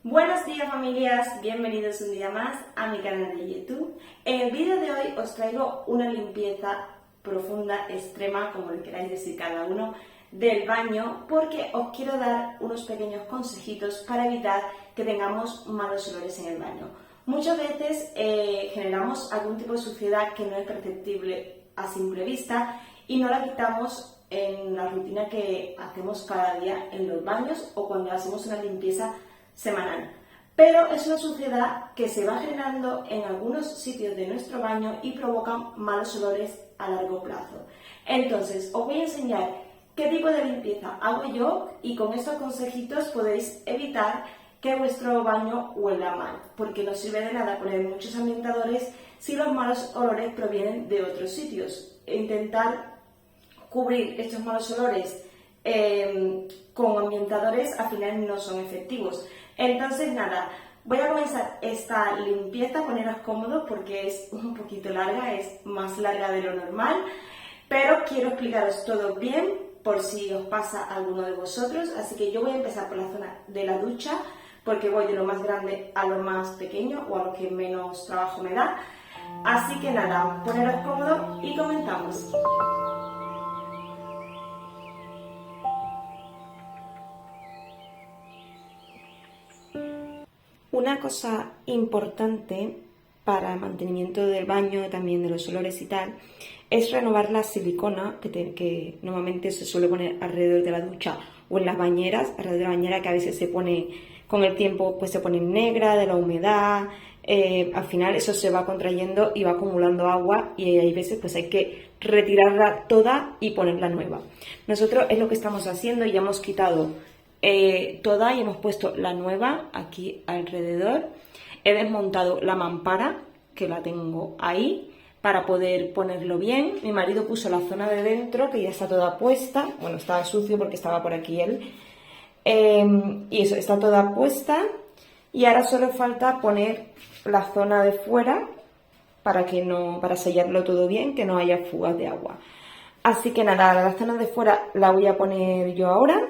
Buenos días familias, bienvenidos un día más a mi canal de YouTube. En el vídeo de hoy os traigo una limpieza profunda, extrema, como le queráis decir cada uno, del baño, porque os quiero dar unos pequeños consejitos para evitar que tengamos malos olores en el baño. Muchas veces generamos algún tipo de suciedad que no es perceptible a simple vista y no la quitamos en la rutina que hacemos cada día en los baños o cuando hacemos una limpieza semanal. Pero es una suciedad que se va generando en algunos sitios de nuestro baño y provocan malos olores a largo plazo. Entonces, os voy a enseñar qué tipo de limpieza hago yo y con estos consejitos podéis evitar que vuestro baño huela mal, porque no sirve de nada poner muchos ambientadores si los malos olores provienen de otros sitios. Intentar cubrir estos malos olores con ambientadores al final no son efectivos. Entonces nada, voy a comenzar esta limpieza, poneros cómodos porque es un poquito larga, es más larga de lo normal, pero quiero explicaros todo bien por si os pasa a alguno de vosotros, así que yo voy a empezar por la zona de la ducha porque voy de lo más grande a lo más pequeño o a lo que menos trabajo me da, así que nada, poneros cómodos y comenzamos. Una cosa importante para el mantenimiento del baño, también de los olores y tal, es renovar la silicona que normalmente se suele poner alrededor de la ducha o en las bañeras, alrededor de la bañera, que a veces se pone con el tiempo, pues se pone negra de la humedad. Al final eso se va contrayendo y va acumulando agua y hay veces pues hay que retirarla toda y ponerla nueva. Nosotros es lo que estamos haciendo y ya hemos quitado toda y hemos puesto la nueva aquí alrededor. He desmontado la mampara que la tengo ahí para poder ponerlo bien. Mi marido puso la zona de dentro que ya está toda puesta, bueno, estaba sucio porque estaba por aquí él, y eso, está toda puesta y ahora solo falta poner la zona de fuera para sellarlo todo bien, que no haya fugas de agua. Así que nada, la zona de fuera la voy a poner yo ahora.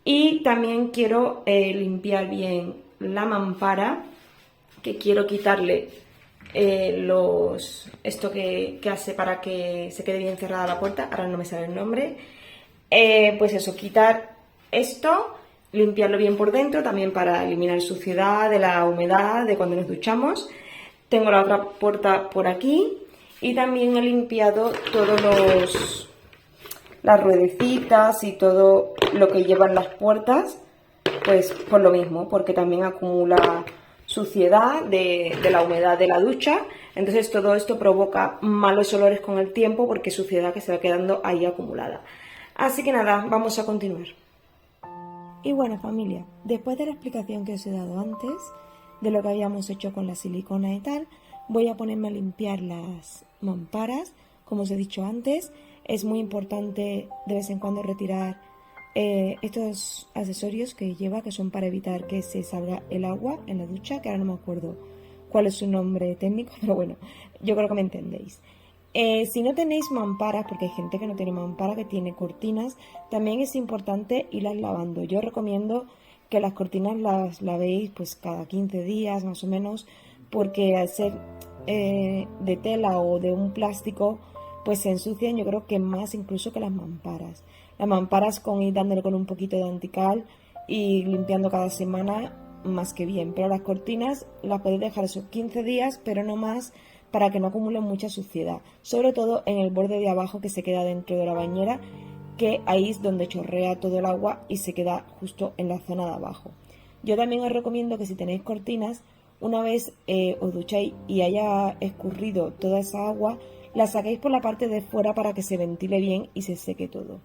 Y también quiero limpiar bien la mampara, que quiero quitarle esto que hace para que se quede bien cerrada la puerta, ahora no me sale el nombre. Pues eso, quitar esto, limpiarlo bien por dentro, también para eliminar suciedad de la humedad de cuando nos duchamos. Tengo la otra puerta por aquí y también he limpiado todos las ruedecitas y todo lo que llevan las puertas, pues por lo mismo, porque también acumula suciedad de la humedad de la ducha. Entonces todo esto provoca malos olores con el tiempo porque es suciedad que se va quedando ahí acumulada. Así que nada, vamos a continuar. Y bueno familia, después de la explicación que os he dado antes de lo que habíamos hecho con la silicona y tal, voy a ponerme a limpiar las mamparas. Como os he dicho antes, es muy importante de vez en cuando retirar estos accesorios que lleva, que son para evitar que se salga el agua en la ducha, que ahora no me acuerdo cuál es su nombre técnico, pero bueno, yo creo que me entendéis. Si no tenéis mamparas, porque hay gente que no tiene mampara, que tiene cortinas, también es importante irlas lavando. Yo recomiendo que las cortinas las lavéis pues cada 15 días más o menos, porque al ser de tela o de un plástico, pues se ensucian, yo creo que más incluso que las mamparas. Las mamparas con ir dándole con un poquito de antical y limpiando cada semana, más que bien. Pero las cortinas las podéis dejar esos 15 días, pero no más, para que no acumulen mucha suciedad. Sobre todo en el borde de abajo que se queda dentro de la bañera, que ahí es donde chorrea todo el agua y se queda justo en la zona de abajo. Yo también os recomiendo que si tenéis cortinas, una vez os ducháis y haya escurrido toda esa agua, la saquéis por la parte de fuera para que se ventile bien y se seque todo.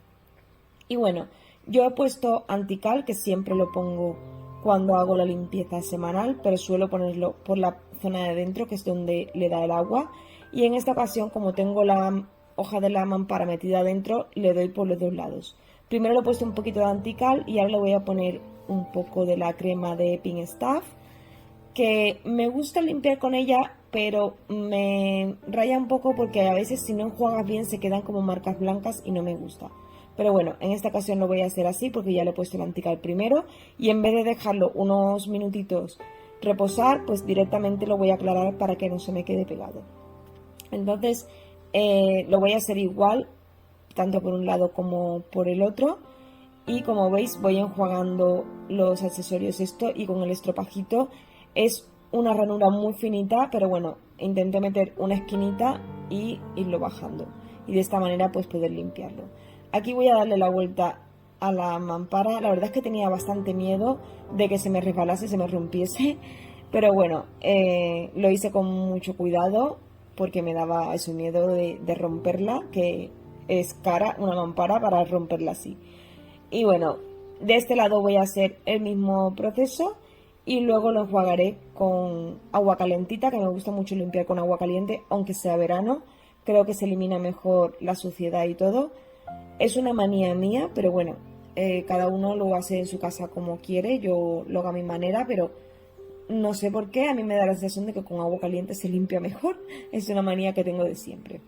Y bueno, yo he puesto antical, que siempre lo pongo cuando hago la limpieza semanal, pero suelo ponerlo por la zona de dentro, que es donde le da el agua. Y en esta ocasión, como tengo la hoja de la mampara metida adentro, le doy por los dos lados. Primero le he puesto un poquito de antical y ahora le voy a poner un poco de la crema de Pink Stuff, que me gusta limpiar con ella, pero me raya un poco porque a veces si no enjuagas bien se quedan como marcas blancas y no me gusta. Pero bueno, en esta ocasión lo voy a hacer así porque ya le he puesto el antical primero y en vez de dejarlo unos minutitos reposar, pues directamente lo voy a aclarar para que no se me quede pegado. Entonces lo voy a hacer igual, tanto por un lado como por el otro. Y como veis voy enjuagando los accesorios esto y con el estropajito es una ranura muy finita, pero bueno, intenté meter una esquinita y irlo bajando. Y de esta manera pues poder limpiarlo. Aquí voy a darle la vuelta a la mampara. La verdad es que tenía bastante miedo de que se me resbalase, se me rompiese. Pero bueno, lo hice con mucho cuidado porque me daba ese miedo de romperla, que es cara una mampara para romperla así. Y bueno, de este lado voy a hacer el mismo proceso y luego lo enjuagaré con agua calentita, que me gusta mucho limpiar con agua caliente, aunque sea verano. Creo que se elimina mejor la suciedad y todo. Es una manía mía, pero bueno, cada uno lo hace en su casa como quiere. Yo lo hago a mi manera, pero no sé por qué. A mí me da la sensación de que con agua caliente se limpia mejor. Es una manía que tengo de siempre.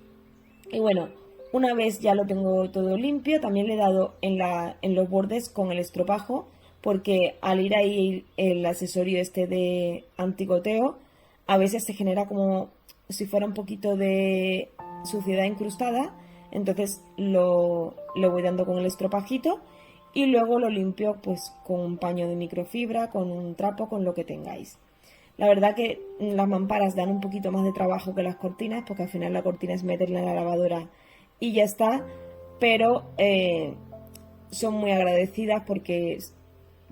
Y bueno, una vez ya lo tengo todo limpio, también le he dado en los bordes con el estropajo, porque al ir ahí el accesorio este de antigoteo, a veces se genera como si fuera un poquito de suciedad incrustada, entonces lo voy dando con el estropajito y luego lo limpio pues con un paño de microfibra, con un trapo, con lo que tengáis. La verdad que las mamparas dan un poquito más de trabajo que las cortinas, porque al final la cortina es meterla en la lavadora y ya está, pero son muy agradecidas porque,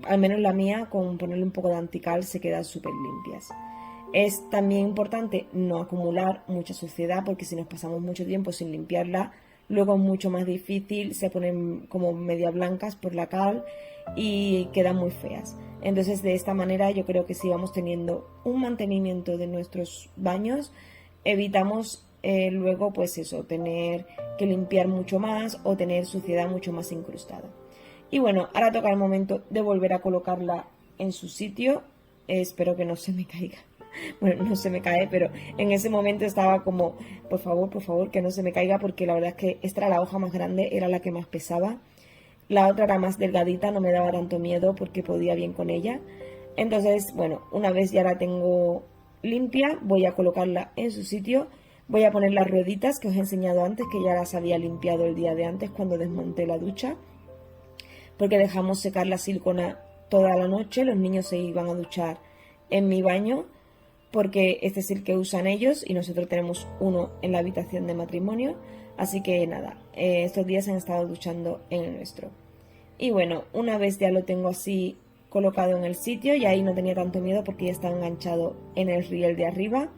al menos la mía, con ponerle un poco de antical se quedan súper limpias. Es también importante no acumular mucha suciedad porque si nos pasamos mucho tiempo sin limpiarla, luego es mucho más difícil, se ponen como media blancas por la cal y quedan muy feas. Entonces de esta manera yo creo que si vamos teniendo un mantenimiento de nuestros baños, evitamos luego pues eso, tener que limpiar mucho más o tener suciedad mucho más incrustada. Y bueno, ahora toca el momento de volver a colocarla en su sitio. Espero que no se me caiga. Bueno, no se me cae, pero en ese momento estaba como, por favor, que no se me caiga, porque la verdad es que esta era la hoja más grande, era la que más pesaba. La otra era más delgadita, no me daba tanto miedo porque podía bien con ella. Entonces, bueno, una vez ya la tengo limpia, voy a colocarla en su sitio. Voy a poner las rueditas que os he enseñado antes, que ya las había limpiado el día de antes cuando desmonté la ducha, porque dejamos secar la silicona toda la noche. Los niños se iban a duchar en mi baño, porque este es el que usan ellos y nosotros tenemos uno en la habitación de matrimonio. Así que nada, estos días han estado duchando en el nuestro. Y bueno, una vez ya lo tengo así colocado en el sitio, y ahí no tenía tanto miedo porque ya está enganchado en el riel de arriba,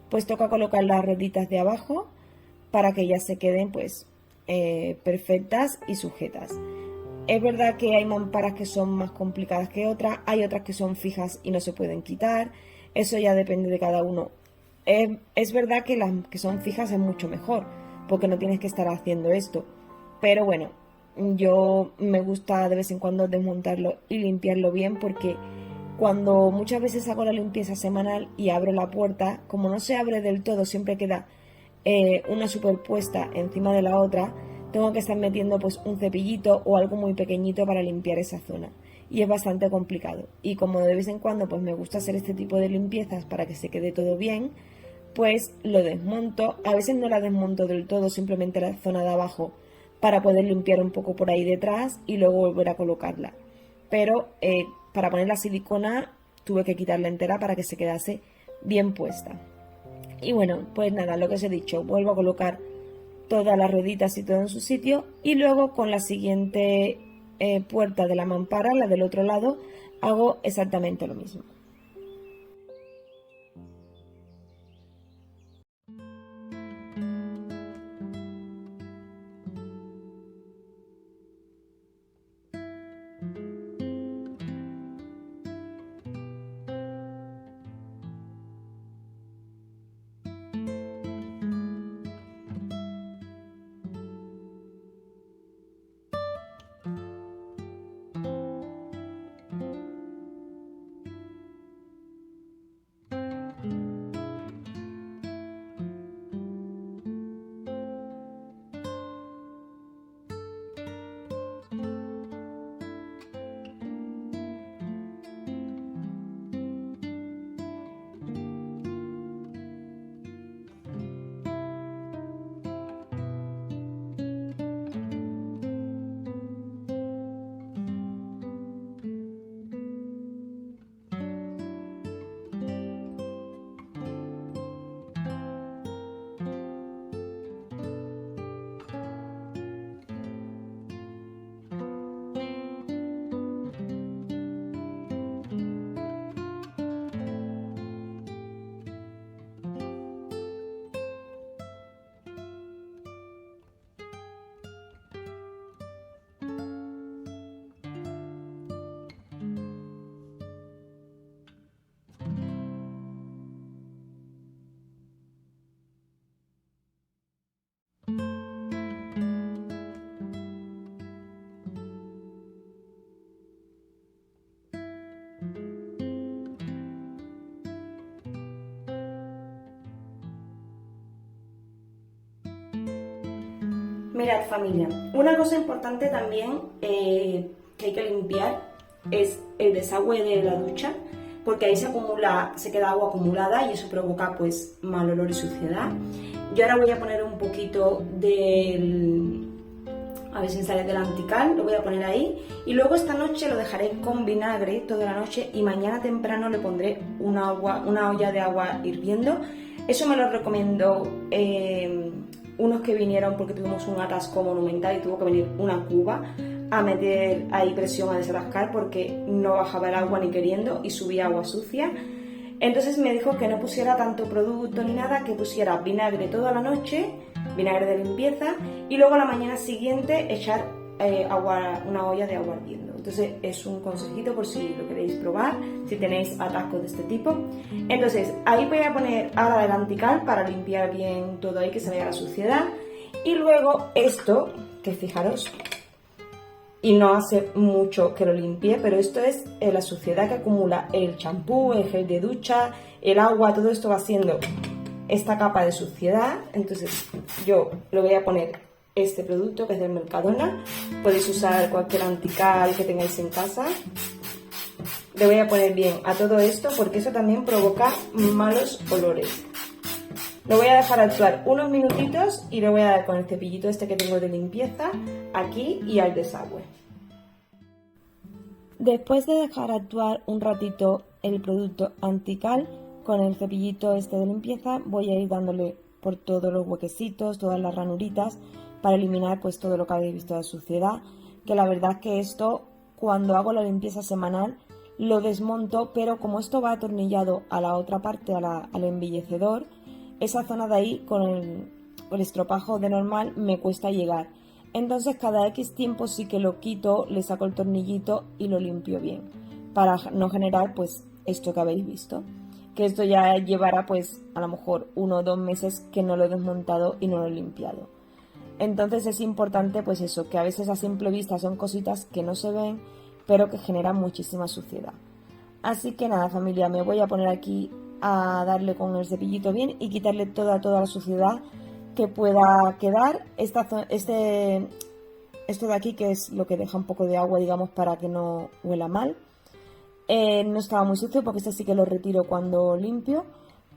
pues toca colocar las rueditas de abajo para que ya se queden pues perfectas y sujetas. Es verdad que hay mamparas que son más complicadas que otras, hay otras que son fijas y no se pueden quitar, eso ya depende de cada uno. Es verdad que las que son fijas es mucho mejor, porque no tienes que estar haciendo esto, pero bueno, yo me gusta de vez en cuando desmontarlo y limpiarlo bien, porque cuando muchas veces hago la limpieza semanal y abro la puerta, como no se abre del todo, siempre queda una superpuesta encima de la otra, tengo que estar metiendo pues un cepillito o algo muy pequeñito para limpiar esa zona. Y es bastante complicado. Y como de vez en cuando pues me gusta hacer este tipo de limpiezas para que se quede todo bien, pues lo desmonto. A veces no la desmonto del todo, simplemente la zona de abajo, para poder limpiar un poco por ahí detrás y luego volver a colocarla. Pero para poner la silicona tuve que quitarla entera para que se quedase bien puesta. Y bueno, pues nada, lo que os he dicho, vuelvo a colocar todas las rueditas y todo en su sitio, y luego con la siguiente puerta de la mampara, la del otro lado, hago exactamente lo mismo. Mirad, familia, una cosa importante también que hay que limpiar es el desagüe de la ducha, porque ahí se queda agua acumulada y eso provoca pues mal olor y suciedad. Yo ahora voy a poner un poquito a ver si me sale del antical, lo voy a poner ahí y luego esta noche lo dejaré con vinagre toda la noche y mañana temprano le pondré una olla de agua hirviendo. Eso me lo recomiendo unos que vinieron porque tuvimos un atasco monumental y tuvo que venir una cuba a meter ahí presión a desatascar porque no bajaba el agua ni queriendo y subía agua sucia. Entonces me dijo que no pusiera tanto producto ni nada, que pusiera vinagre toda la noche, vinagre de limpieza, y luego a la mañana siguiente echar una olla de agua hirviendo. Entonces es un consejito por si lo queréis probar, si tenéis atascos de este tipo. Entonces ahí voy a poner ahora el antical para limpiar bien todo ahí, que se vea la suciedad. Y luego esto, que fijaros, y no hace mucho que lo limpié, pero esto es la suciedad que acumula el champú, el gel de ducha, el agua, todo esto va haciendo esta capa de suciedad. Entonces yo le voy a poner este producto que es del Mercadona, podéis usar cualquier antical que tengáis en casa. Le voy a poner bien a todo esto porque eso también provoca malos olores. Lo voy a dejar actuar unos minutitos y le voy a dar con el cepillito este que tengo de limpieza aquí y al desagüe. Después de dejar actuar un ratito el producto antical, con el cepillito este de limpieza voy a ir dándole por todos los huequecitos, todas las ranuritas, para eliminar pues todo lo que habéis visto de suciedad, que la verdad que esto cuando hago la limpieza semanal lo desmonto, pero como esto va atornillado a la otra parte, al embellecedor, esa zona de ahí con el estropajo de normal me cuesta llegar. Entonces cada X tiempo sí que lo quito, le saco el tornillito y lo limpio bien, para no generar pues esto que habéis visto. Que esto ya llevará pues a lo mejor 1 o 2 meses que no lo he desmontado y no lo he limpiado. Entonces es importante pues eso, que a veces a simple vista son cositas que no se ven, pero que generan muchísima suciedad. Así que nada, familia, me voy a poner aquí a darle con el cepillito bien y quitarle toda la suciedad que pueda quedar. Esto de aquí, que es lo que deja un poco de agua, digamos, para que no huela mal. No estaba muy sucio porque este sí que lo retiro cuando limpio,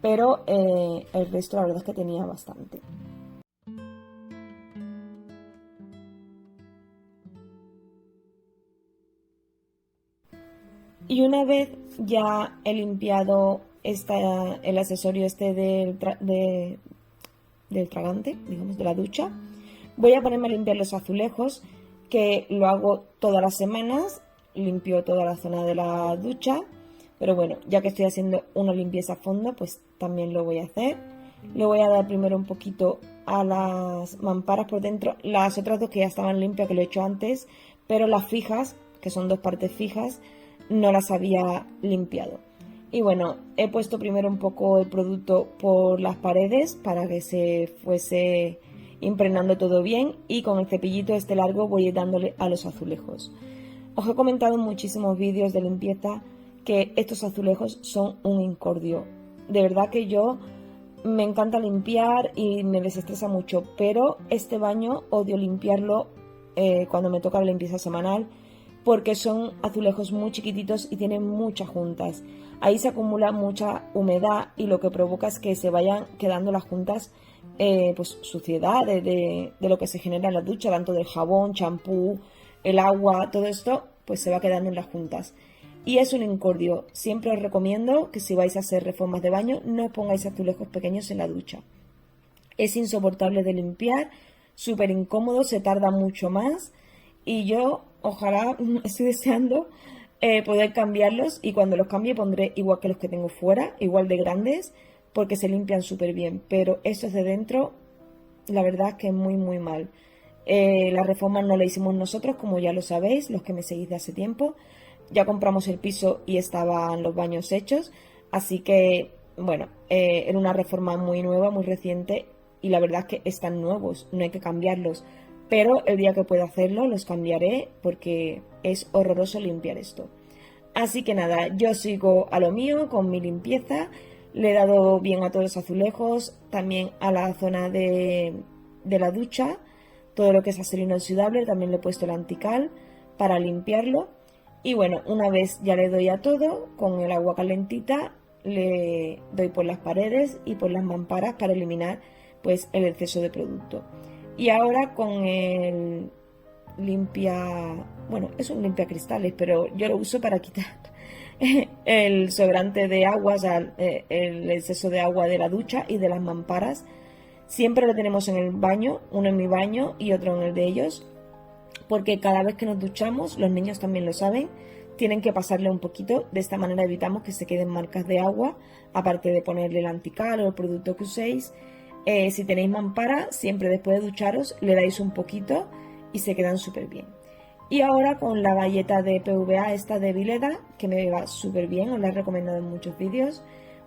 pero el resto la verdad es que tenía bastante. Y una vez ya he limpiado el accesorio este del tragante, digamos, de la ducha, voy a ponerme a limpiar los azulejos, que lo hago todas las semanas, limpio toda la zona de la ducha, pero bueno, ya que estoy haciendo una limpieza a fondo, pues también lo voy a hacer. Le voy a dar primero un poquito a las mamparas por dentro, las otras dos que ya estaban limpias, que lo he hecho antes, pero las fijas, que son 2 partes fijas, no las había limpiado. Y bueno, he puesto primero un poco el producto por las paredes para que se fuese impregnando todo bien, y con el cepillito este largo voy a ir dándole a los azulejos. Os he comentado en muchísimos vídeos de limpieza que estos azulejos son un incordio. De verdad que yo me encanta limpiar y me desestresa mucho, pero este baño odio limpiarlo cuando me toca la limpieza semanal, porque son azulejos muy chiquititos y tienen muchas juntas. Ahí se acumula mucha humedad y lo que provoca es que se vayan quedando las juntas, pues suciedad de lo que se genera en la ducha, tanto del jabón, champú, el agua, todo esto pues se va quedando en las juntas. Y es un incordio. Siempre os recomiendo que si vais a hacer reformas de baño no pongáis azulejos pequeños en la ducha. Es insoportable de limpiar, súper incómodo, se tarda mucho más y yo ojalá, estoy deseando poder cambiarlos, y cuando los cambie pondré igual que los que tengo fuera, igual de grandes, porque se limpian súper bien, pero estos de dentro la verdad es que muy muy mal. La reforma no la hicimos nosotros, como ya lo sabéis, los que me seguís de hace tiempo. Ya compramos el piso y estaban los baños hechos, así que bueno, era una reforma muy nueva, muy reciente, y la verdad es que están nuevos, no hay que cambiarlos. Pero el día que pueda hacerlo los cambiaré porque es horroroso limpiar esto. Así que nada, yo sigo a lo mío con mi limpieza. Le he dado bien a todos los azulejos, también a la zona de la ducha, todo lo que es acero inoxidable, también le he puesto el antical para limpiarlo. Y bueno, una vez ya le doy a todo, con el agua calentita le doy por las paredes y por las mamparas para eliminar pues el exceso de producto. Y ahora con el bueno, es un limpia cristales, pero yo lo uso para quitar el sobrante de agua, o sea, el exceso de agua de la ducha y de las mamparas. Siempre lo tenemos en el baño, uno en mi baño y otro en el de ellos, porque cada vez que nos duchamos, los niños también lo saben, tienen que pasarle un poquito. De esta manera evitamos que se queden marcas de agua, aparte de ponerle el antical o el producto que uséis. Si tenéis mampara, siempre después de ducharos le dais un poquito y se quedan súper bien. Y ahora con la bayeta de PVA esta de Vileda, que me va súper bien, os la he recomendado en muchos vídeos,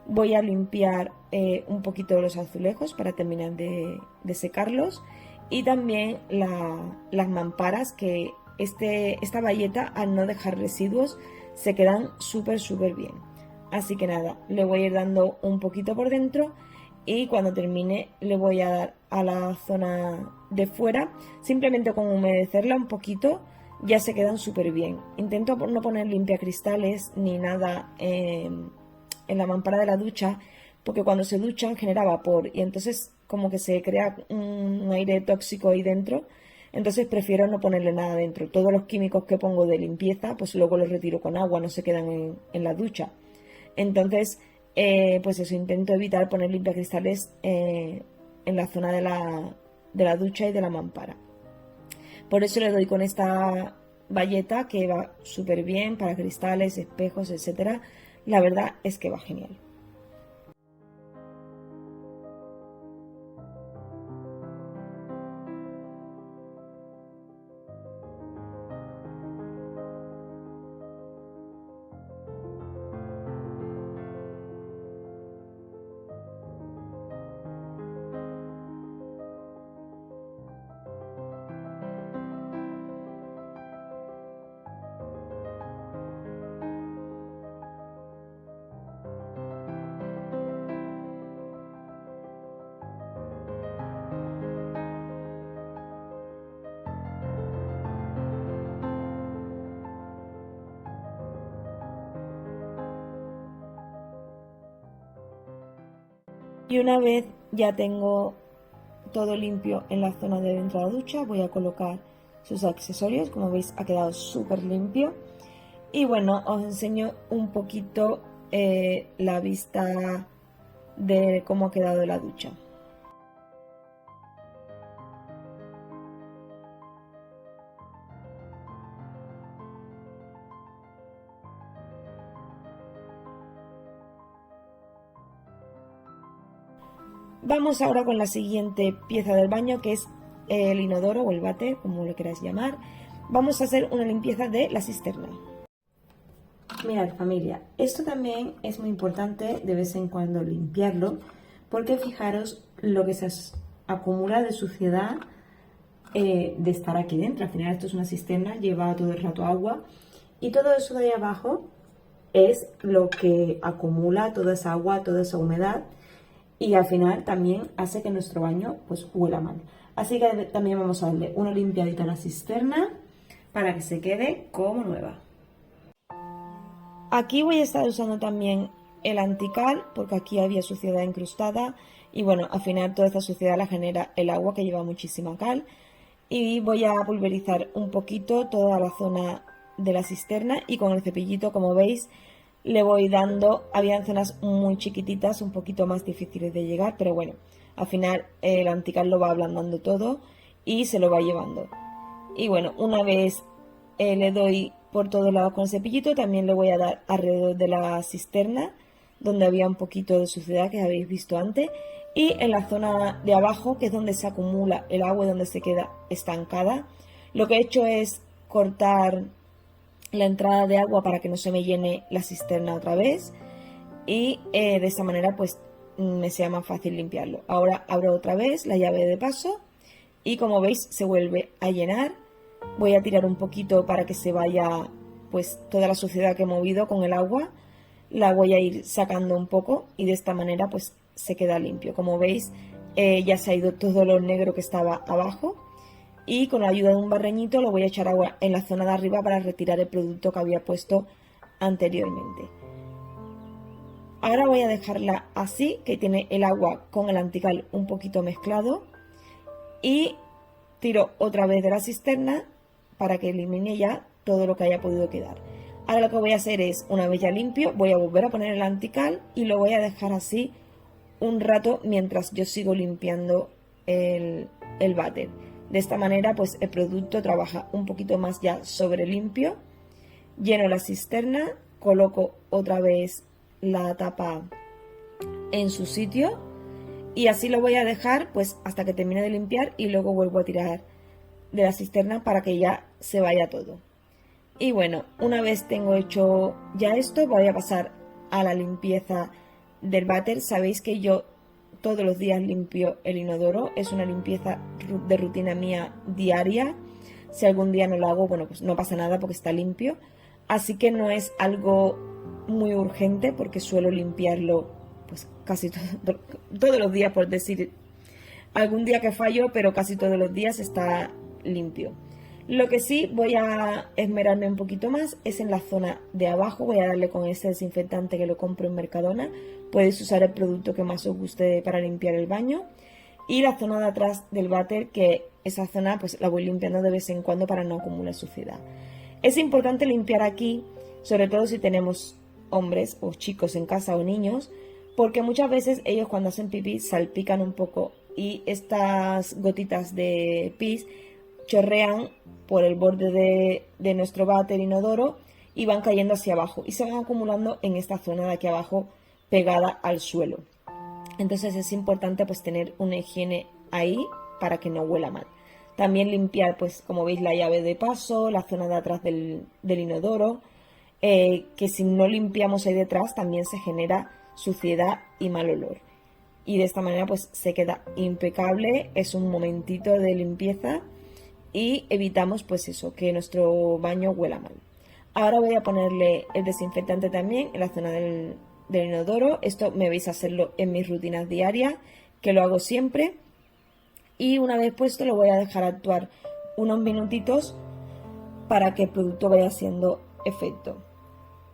voy a limpiar un poquito los azulejos para terminar de secarlos, y también las mamparas, que esta bayeta, al no dejar residuos, se quedan súper bien. Así que nada, le voy a ir dando un poquito por dentro, y cuando termine le voy a dar a la zona de fuera, simplemente con humedecerla un poquito ya se quedan súper bien. Intento no poner limpiacristales ni nada en la mampara de la ducha, porque cuando se duchan genera vapor y entonces como que se crea un aire tóxico ahí dentro. Entonces prefiero no ponerle nada dentro. Todos los químicos que pongo de limpieza pues luego los retiro con agua, no se quedan en la ducha. Entonces pues eso, intento evitar poner limpiacristales en la zona de la ducha y de la mampara. Por eso le doy con esta bayeta, que va súper bien para cristales, espejos, etcétera. La verdad es que va genial. Y una vez ya tengo todo limpio en la zona de dentro de la ducha, voy a colocar sus accesorios. Como veis, ha quedado súper limpio. Y bueno, os enseño un poquito la vista de cómo ha quedado la ducha. Vamos ahora con la siguiente pieza del baño, que es el inodoro o el váter, como lo queráis llamar. Vamos a hacer una limpieza de la cisterna. Mirad, familia, esto también es muy importante de vez en cuando limpiarlo, porque fijaros lo que se acumula de suciedad de estar aquí dentro. Al final esto es una cisterna, lleva todo el rato agua, y todo eso de ahí abajo es lo que acumula toda esa agua, toda esa humedad, y al final también hace que nuestro baño pues huela mal. Así que también vamos a darle una limpiadita a la cisterna para que se quede como nueva. Aquí voy a estar usando también el antical, porque aquí había suciedad incrustada y bueno, al final toda esta suciedad la genera el agua, que lleva muchísima cal, y voy a pulverizar un poquito toda la zona de la cisterna, y con el cepillito, como veis, le voy dando. Habían zonas muy chiquititas, un poquito más difíciles de llegar, pero bueno, al final el antical lo va ablandando todo y se lo va llevando. Y bueno, una vez le doy por todos lados con el cepillito, también le voy a dar alrededor de la cisterna, donde había un poquito de suciedad que habéis visto antes, y en la zona de abajo, que es donde se acumula el agua y donde se queda estancada. Lo que he hecho es cortar la entrada de agua para que no se me llene la cisterna otra vez, y de esta manera pues me sea más fácil limpiarlo. Ahora abro otra vez la llave de paso y como veis se vuelve a llenar. Voy a tirar un poquito para que se vaya pues toda la suciedad que he movido con el agua. La voy a ir sacando un poco y de esta manera pues se queda limpio. Como veis ya se ha ido todo lo negro que estaba abajo. y con la ayuda de un barreñito lo voy a echar agua en la zona de arriba para retirar el producto que había puesto anteriormente. Ahora voy a dejarla así, que tiene el agua con el antical un poquito mezclado, y tiro otra vez de la cisterna para que elimine ya todo lo que haya podido quedar. Ahora lo que voy a hacer es, una vez ya limpio, voy a volver a poner el antical y lo voy a dejar así un rato mientras yo sigo limpiando el váter. De esta manera pues el producto trabaja un poquito más ya sobre limpio. Lleno la cisterna, coloco otra vez la tapa en su sitio y así lo voy a dejar pues hasta que termine de limpiar y luego vuelvo a tirar de la cisterna para que ya se vaya todo. Y bueno, una vez tengo hecho ya esto, voy a pasar a la limpieza del váter. Sabéis que yo todos los días limpio el inodoro, es una limpieza de rutina mía diaria. Si algún día no lo hago, bueno, pues no pasa nada porque está limpio. Así que no es algo muy urgente porque suelo limpiarlo pues casi todos los días, por decir algún día que fallo, pero casi todos los días está limpio. Lo que sí voy a esmerarme un poquito más es en la zona de abajo. Voy a darle con este desinfectante que lo compro en Mercadona. Podéis usar el producto que más os guste para limpiar el baño. Y la zona de atrás del váter, que esa zona pues la voy limpiando de vez en cuando para no acumular suciedad. Es importante limpiar aquí, sobre todo si tenemos hombres o chicos en casa o niños, porque muchas veces ellos cuando hacen pipí salpican un poco y estas gotitas de pis chorrean por el borde de nuestro váter inodoro y van cayendo hacia abajo y se van acumulando en esta zona de aquí abajo pegada al suelo. Entonces es importante pues tener una higiene ahí para que no huela mal. También limpiar pues como veis la llave de paso, la zona de atrás del inodoro, que si no limpiamos ahí detrás también se genera suciedad y mal olor. Y de esta manera pues se queda impecable, es un momentito de limpieza y evitamos pues eso, que nuestro baño huela mal. Ahora voy a ponerle el desinfectante también en la zona del inodoro. Esto me veis hacerlo en mis rutinas diarias, que lo hago siempre. Y una vez puesto lo voy a dejar actuar unos minutitos para que el producto vaya haciendo efecto.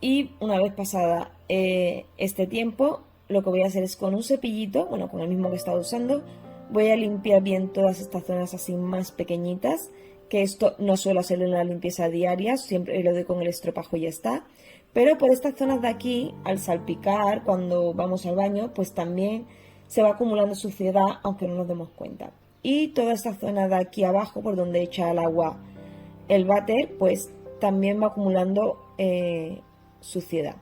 Y una vez pasada este tiempo, lo que voy a hacer es con un cepillito, bueno, con el mismo que he estado usando, voy a limpiar bien todas estas zonas así más pequeñitas, que esto no suelo hacerlo en la limpieza diaria, siempre lo doy con el estropajo y ya está. Pero por estas zonas de aquí, al salpicar, cuando vamos al baño, pues también se va acumulando suciedad, aunque no nos demos cuenta. Y toda esta zona de aquí abajo, por donde echa el agua el váter, pues también va acumulando suciedad.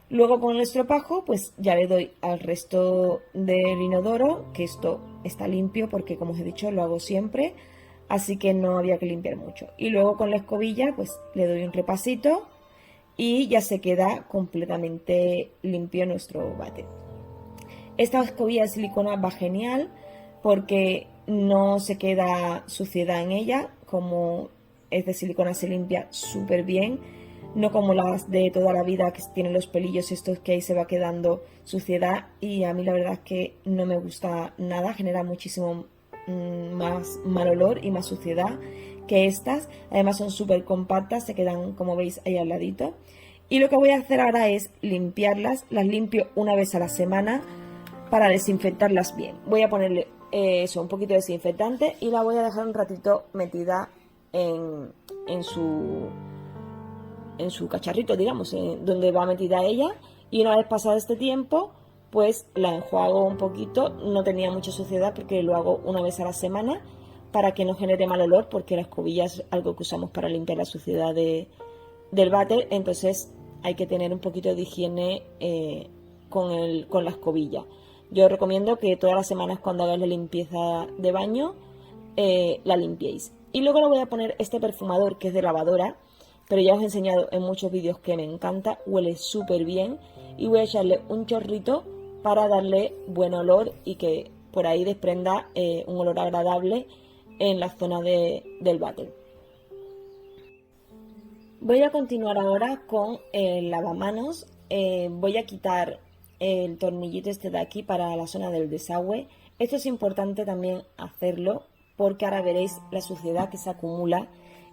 Luego con el estropajo, pues ya le doy al resto del inodoro, que esto está limpio porque como os he dicho lo hago siempre, así que no había que limpiar mucho. Y luego con la escobilla, pues le doy un repasito y ya se queda completamente limpio nuestro váter. Esta escobilla de silicona va genial porque no se queda suciedad en ella, como es de silicona se limpia súper bien, no como las de toda la vida que tienen los pelillos estos que ahí se va quedando suciedad, y a mí la verdad es que no me gusta nada, genera muchísimo más mal olor y más suciedad que estas. Además son súper compactas, se quedan como veis ahí al ladito. Y lo que voy a hacer ahora es limpiarlas. Las limpio una vez a la semana para desinfectarlas bien. Voy a ponerle eso, un poquito de desinfectante y la voy a dejar un ratito metida en su cacharrito, digamos, donde va metida ella. Y una vez pasado este tiempo, pues la enjuago un poquito. No tenía mucha suciedad porque lo hago una vez a la semana para que no genere mal olor, porque la escobilla es algo que usamos para limpiar la suciedad del váter. Entonces hay que tener un poquito de higiene con la escobilla. Yo os recomiendo que todas las semanas cuando hagáis la limpieza de baño la limpiéis. Y luego le voy a poner este perfumador que es de lavadora, pero ya os he enseñado en muchos vídeos que me encanta, huele súper bien, y voy a echarle un chorrito para darle buen olor y que por ahí desprenda un olor agradable en la zona del váter. Voy a continuar ahora con el lavamanos. Voy a quitar el tornillito este de aquí para la zona del desagüe. Esto es importante también hacerlo porque ahora veréis la suciedad que se acumula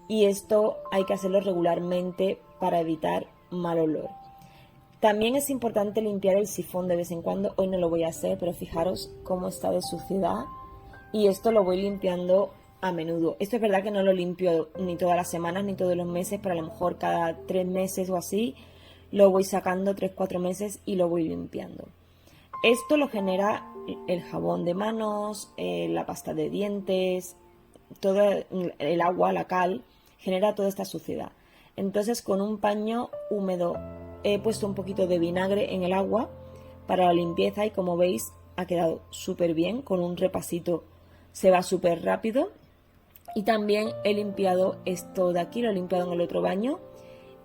y esto hay que hacerlo regularmente para evitar mal olor. También es importante limpiar el sifón de vez en cuando. Hoy no lo voy a hacer, pero fijaros cómo está de suciedad. Y esto lo voy limpiando a menudo. Esto es verdad que no lo limpio ni todas las semanas ni todos los meses, pero a lo mejor cada 3 meses o así lo voy sacando, 3-4 meses y lo voy limpiando. Esto lo genera el jabón de manos, la pasta de dientes, todo el agua, la cal, genera toda esta suciedad. Entonces con un paño húmedo he puesto un poquito de vinagre en el agua para la limpieza y como veis ha quedado súper bien, con un repasito se va súper rápido. Y también he limpiado esto de aquí, lo he limpiado en el otro baño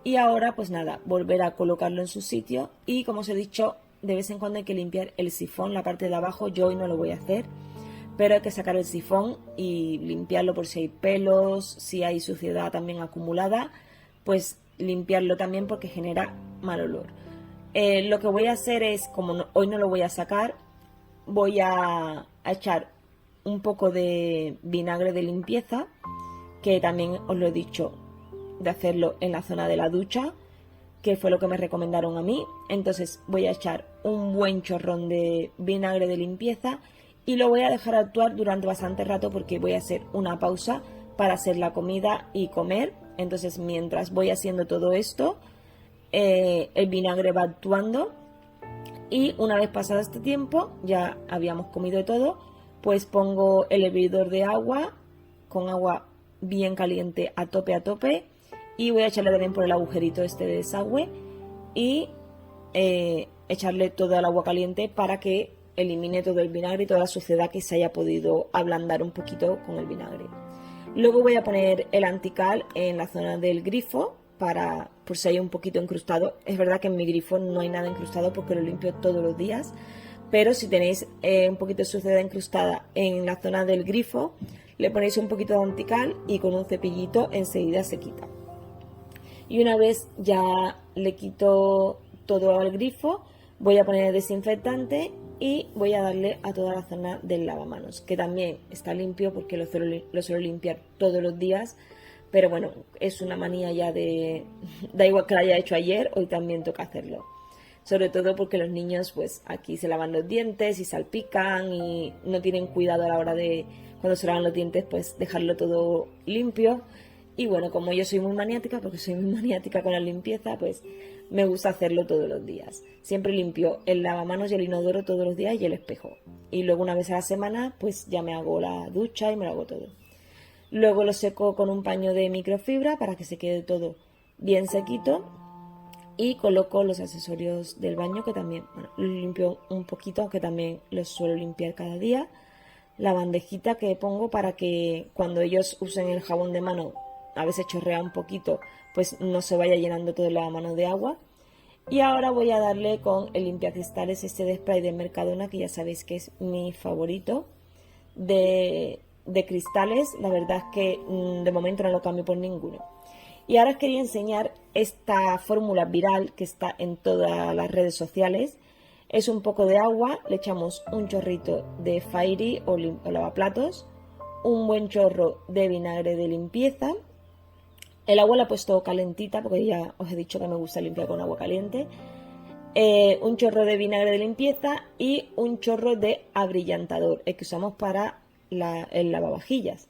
y ahora pues nada, volver a colocarlo en su sitio y como os he dicho, de vez en cuando hay que limpiar el sifón, la parte de abajo. Yo hoy no lo voy a hacer, pero hay que sacar el sifón y limpiarlo por si hay pelos, si hay suciedad también acumulada, pues limpiarlo también porque genera mal olor. Lo que voy a hacer es, como hoy no lo voy a sacar, voy a echar un poco de vinagre de limpieza, que también os lo he dicho de hacerlo en la zona de la ducha, que fue lo que me recomendaron a mí. Entonces voy a echar un buen chorrón de vinagre de limpieza y lo voy a dejar actuar durante bastante rato porque voy a hacer una pausa para hacer la comida y comer. Entonces mientras voy haciendo todo esto, el vinagre va actuando y una vez pasado este tiempo, ya habíamos comido todo, pues pongo el hervidor de agua con agua bien caliente a tope y voy a echarle también por el agujerito este de desagüe y echarle todo el agua caliente para que elimine todo el vinagre y toda la suciedad que se haya podido ablandar un poquito con el vinagre. Luego voy a poner el antical en la zona del grifo para por si hay un poquito incrustado. Es verdad que en mi grifo no hay nada incrustado porque lo limpio todos los días, pero si tenéis un poquito de suciedad incrustada en la zona del grifo, le ponéis un poquito de antical y con un cepillito enseguida se quita. Y una vez ya le quito todo al grifo, voy a poner el desinfectante y voy a darle a toda la zona del lavamanos, que también está limpio porque lo suelo limpiar todos los días, pero bueno, es una manía ya de... da igual que lo haya hecho ayer, hoy también toca hacerlo. Sobre todo porque los niños pues aquí se lavan los dientes y salpican y no tienen cuidado a la hora de, cuando se lavan los dientes, pues dejarlo todo limpio. Y bueno, como yo soy muy maniática, porque soy muy maniática con la limpieza, pues me gusta hacerlo todos los días. Siempre limpio el lavamanos y el inodoro todos los días y el espejo. Y luego una vez a la semana pues ya me hago la ducha y me lo hago todo. Luego lo seco con un paño de microfibra para que se quede todo bien sequito. Y coloco los accesorios del baño que también, bueno, los limpio un poquito, aunque también los suelo limpiar cada día. La bandejita que pongo para que cuando ellos usen el jabón de mano, a veces chorrea un poquito, pues no se vaya llenando todo el lavamanos de agua. Y ahora voy a darle con el limpiacristales este de spray de Mercadona, que ya sabéis que es mi favorito de cristales. La verdad es que de momento no lo cambio por ninguno. Y ahora os quería enseñar esta fórmula viral que está en todas las redes sociales. Es un poco de agua, le echamos un chorrito de Fairy o lavaplatos, un buen chorro de vinagre de limpieza. El agua la he puesto calentita porque ya os he dicho que me gusta limpiar con agua caliente. Un chorro de vinagre de limpieza y un chorro de abrillantador, el que usamos para el lavavajillas.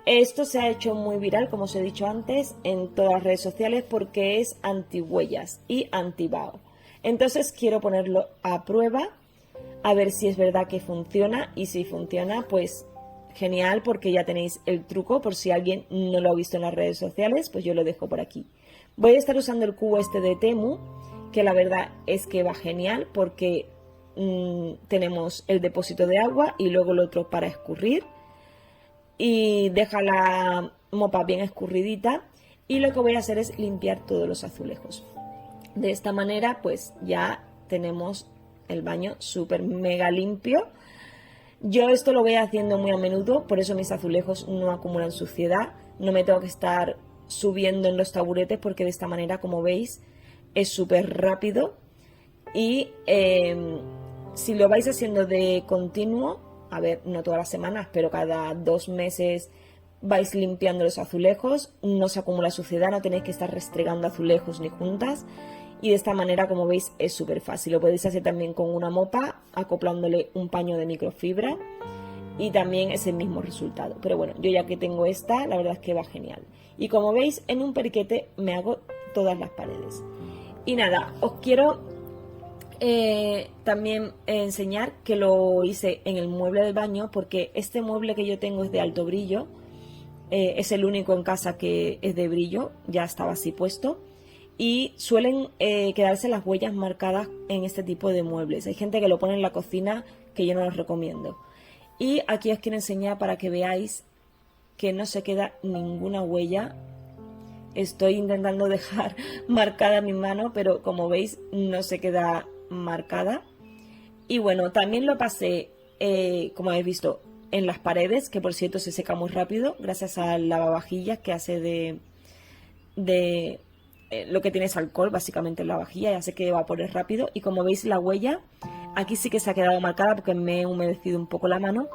Esto se ha hecho muy viral, como os he dicho antes, en todas las redes sociales porque es antihuellas y antibao. Entonces quiero ponerlo a prueba, a ver si es verdad que funciona, y si funciona, pues genial, porque ya tenéis el truco. Por si alguien no lo ha visto en las redes sociales, pues yo lo dejo por aquí. Voy a estar usando el cubo este de Temu, que la verdad es que va genial porque tenemos el depósito de agua y luego el otro para escurrir. Y deja la mopa bien escurridita y lo que voy a hacer es limpiar todos los azulejos. De esta manera pues ya tenemos el baño súper mega limpio. Yo esto lo voy haciendo muy a menudo, por eso mis azulejos no acumulan suciedad. No me tengo que estar subiendo en los taburetes porque de esta manera, como veis, es súper rápido. Y si lo vais haciendo de continuo, a ver, no todas las semanas, pero cada 2 meses vais limpiando los azulejos, no se acumula suciedad, no tenéis que estar restregando azulejos ni juntas. Y de esta manera, como veis, es súper fácil. Lo podéis hacer también con una mopa, acoplándole un paño de microfibra y también es el mismo resultado. Pero bueno, yo ya que tengo esta, la verdad es que va genial. Y como veis, en un periquete me hago todas las paredes. Y nada, os quiero también enseñar que lo hice en el mueble del baño, porque este mueble que yo tengo es de alto brillo. Es el único en casa que es de brillo, ya estaba así puesto. Y suelen quedarse las huellas marcadas en este tipo de muebles. Hay gente que lo pone en la cocina, que yo no los recomiendo. Y aquí os quiero enseñar para que veáis que no se queda ninguna huella. Estoy intentando dejar marcada mi mano, pero como veis no se queda marcada. Y bueno, también lo pasé, como habéis visto, en las paredes, que por cierto se seca muy rápido, gracias al lavavajillas que hace de lo que tiene es alcohol básicamente en la vajilla y hace que evapore rápido. Y como veis, la huella aquí sí que se ha quedado marcada porque me he humedecido un poco la mano,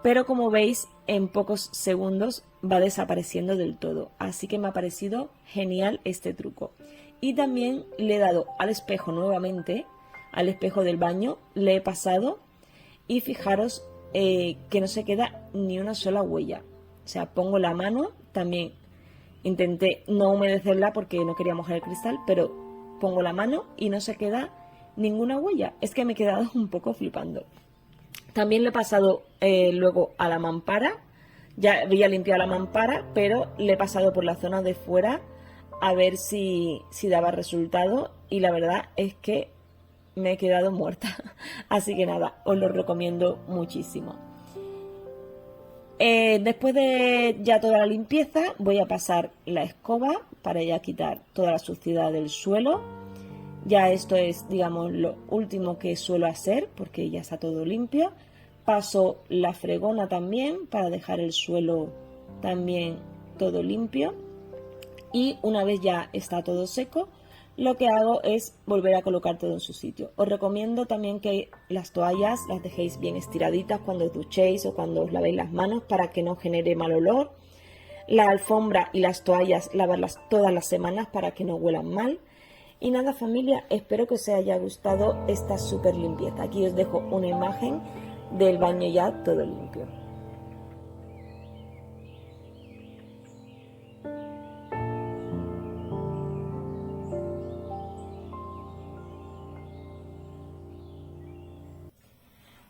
pero como veis, en pocos segundos va desapareciendo del todo. Así que me ha parecido genial este truco. Y también le he dado al espejo nuevamente, al espejo del baño, le he pasado y fijaros que no se queda ni una sola huella. O sea, pongo la mano, también intenté no humedecerla porque no quería mojar el cristal, pero pongo la mano y no se queda ninguna huella. Es que me he quedado un poco flipando. También le he pasado luego a la mampara. Ya había limpiado la mampara, pero le he pasado por la zona de fuera a ver si daba resultado. Y la verdad es que me he quedado muerta. Así que nada, os lo recomiendo muchísimo. Después de ya toda la limpieza, voy a pasar la escoba para ya quitar toda la suciedad del suelo. Ya esto es, digamos, lo último que suelo hacer porque ya está todo limpio. Paso la fregona también para dejar el suelo también todo limpio. Y una vez ya está todo seco, lo que hago es volver a colocar todo en su sitio. Os recomiendo también que las toallas las dejéis bien estiraditas cuando os duchéis o cuando os lavéis las manos para que no genere mal olor. La alfombra y las toallas lavarlas todas las semanas para que no huelan mal. Y nada, familia, espero que os haya gustado esta súper limpieza. Aquí os dejo una imagen del baño ya todo limpio.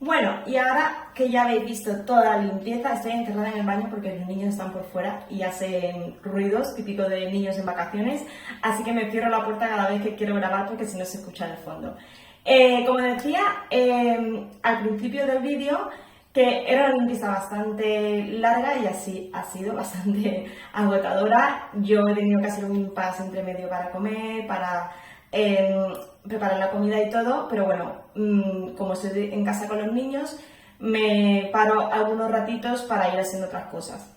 Bueno, y ahora que ya habéis visto toda la limpieza, estoy encerrada en el baño porque los niños están por fuera y hacen ruidos típico de niños en vacaciones, así que me cierro la puerta cada vez que quiero grabar porque si no se escucha en el fondo. Como decía al principio del vídeo, que era una limpieza bastante larga y así ha sido bastante agotadora. Yo he tenido que hacer un impasse entre medio para comer, para preparar la comida y todo, pero bueno, como estoy en casa con los niños, me paro algunos ratitos para ir haciendo otras cosas.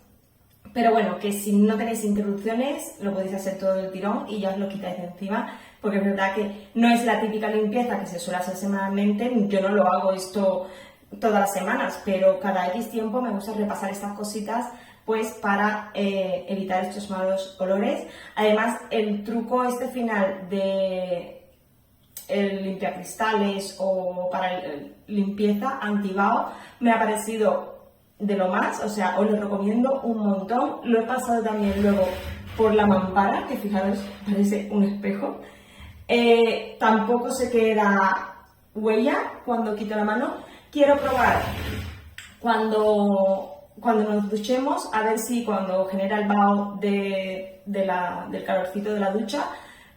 Pero bueno, que si no tenéis interrupciones, lo podéis hacer todo el tirón y ya os lo quitáis de encima, porque es verdad que no es la típica limpieza que se suele hacer semanalmente. Yo no lo hago esto todas las semanas, pero cada X tiempo me gusta repasar estas cositas pues para evitar estos malos olores. Además, el truco este final de el limpiacristales o para limpieza antibao me ha parecido de lo más, o sea, os lo recomiendo un montón. Lo he pasado también luego por la mampara, que fijaros, parece un espejo. Tampoco se queda huella cuando quito la mano. Quiero probar cuando nos duchemos, a ver si cuando genera el vaho del calorcito de la ducha,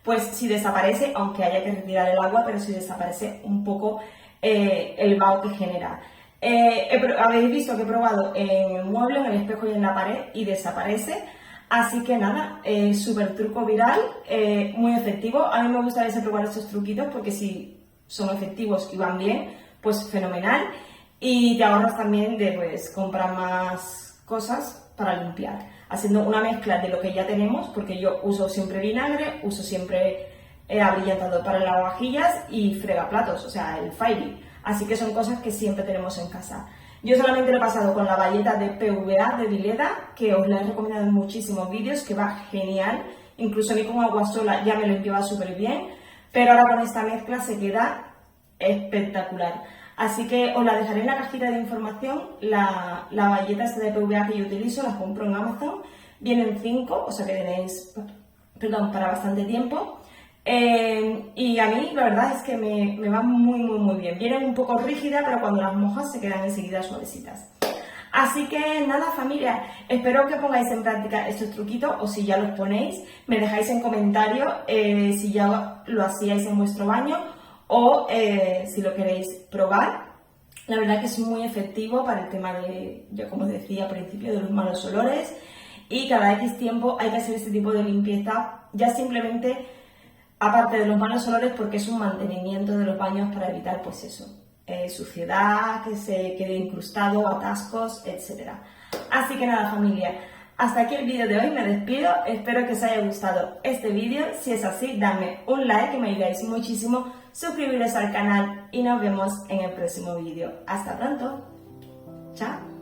pues si desaparece, aunque haya que retirar el agua, pero si desaparece un poco el vaho que genera. Habéis visto que he probado en el mueble, en el espejo y en la pared y desaparece. Así que nada, súper truco viral, muy efectivo. A mí me gusta a veces probar estos truquitos porque si son efectivos y van bien, pues fenomenal. Y te ahorras también de pues, comprar más cosas para limpiar, haciendo una mezcla de lo que ya tenemos, porque yo uso siempre vinagre, uso siempre abrillantador para lavavajillas y fregaplatos, o sea, el Fairy. Así que son cosas que siempre tenemos en casa. Yo solamente lo he pasado con la bayeta de PVA de Vileda, que os la he recomendado en muchísimos vídeos, que va genial. Incluso a mí con agua sola ya me lo limpiaba súper bien, pero ahora con esta mezcla se queda espectacular. Así que os la dejaré en la cajita de información. La bayeta esta de PVA que yo utilizo, la compro en Amazon. Vienen 5, o sea que tenéis, perdón, para bastante tiempo. Y a mí la verdad es que me va muy bien. Vienen un poco rígidas, pero cuando las mojas se quedan enseguida suavecitas. Así que nada, familia, espero que pongáis en práctica estos truquitos, o si ya los ponéis, me dejáis en comentarios si ya lo hacíais en vuestro baño o si lo queréis probar. La verdad que es muy efectivo para el tema de, yo como decía al principio, de los malos olores, y cada X tiempo hay que hacer este tipo de limpieza, ya simplemente aparte de los malos olores, porque es un mantenimiento de los baños para evitar pues eso, suciedad, que se quede incrustado, atascos, etc. Así que nada, familia, hasta aquí el vídeo de hoy, me despido, espero que os haya gustado este vídeo. Si es así, dadme un like, que me ayudáis muchísimo, suscribiros al canal y nos vemos en el próximo vídeo. Hasta pronto, chao.